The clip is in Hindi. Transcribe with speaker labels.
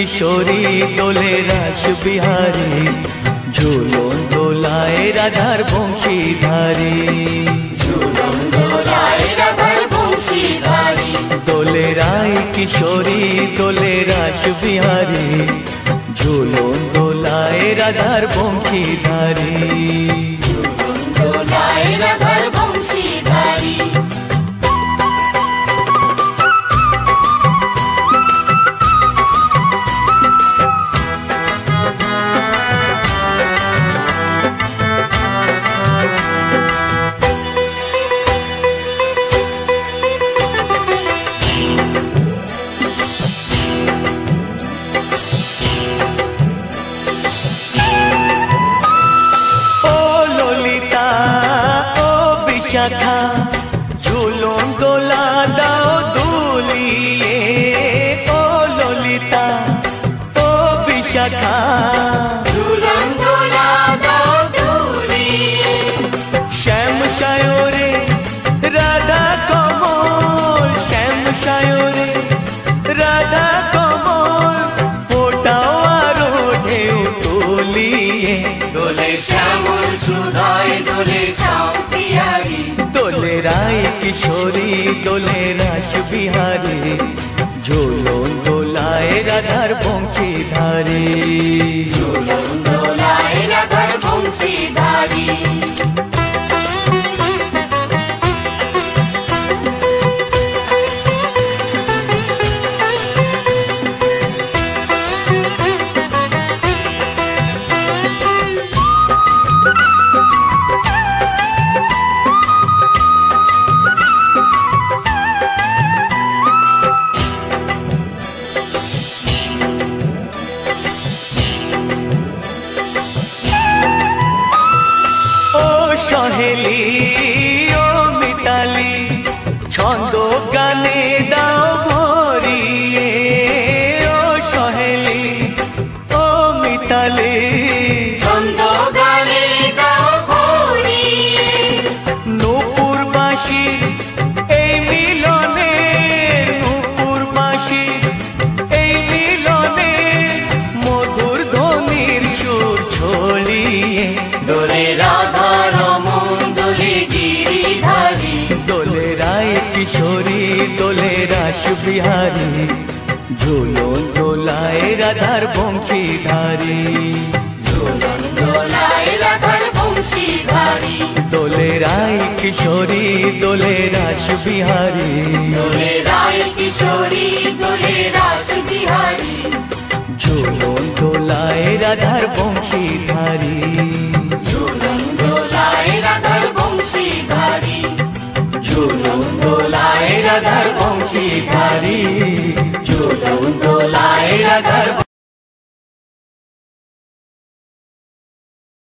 Speaker 1: किशोरी दोले रास बिहारी, झूलन दोलाए राधार बंशीधारी।
Speaker 2: झूलन दोलाए राधार बंशीधारी।
Speaker 1: दोले राय किशोरी दोले रास बिहारी, झूलन दोलाए राधार बंशीधारी।
Speaker 2: झूलन दोलाए राधार बंशीधारी।
Speaker 1: शाखा झूलन दोला दाओ दुलिए, ओ ललिता ओ विशाखा।
Speaker 2: झूलन दोला दाओ दुलिए।
Speaker 1: श्याम सायोरे राधा कमल, श्याम सायोरे राधा कमल, फोटाओ आरो ढेउ तुलिए।
Speaker 2: दोले श्यामल सुधाए दोले श्याम बिहारी।
Speaker 1: दोले राय किशोरी दोले रास बिहारी, झूलन दोलाए राधार बंशीधारी।
Speaker 2: झूलन दोलाए राधार बंशीधारी। सहेली ओ मिताली छंद गाने दाओ भरिए, ओ सहेली ओ मिताली छंद गाने दाओ भरिए।
Speaker 1: नूपुरबासी এই মিলনে, নূপুরবাসী এই মিলনে, মধুর ধ্বনির সুর ছড়িয়ে।
Speaker 2: दोले राधा रमन दोले गिरिधारी।
Speaker 1: दोले राय किशोरी दोले रास बिहारी, झूलन दोलाए राधार बंशीधारी।
Speaker 2: झूलन दोलाए राधार बंशीधारी।
Speaker 1: दोले राय किशोरी दोले रास बिहारी,
Speaker 2: दोले राय किशोरी दोले रास बिहारी।
Speaker 1: झूलन दोलाए राधार बंशीधारी।
Speaker 2: झूलन दोलाए राधार बंशीधारी।
Speaker 1: झूलन दोलाए राधार बंशीधारी।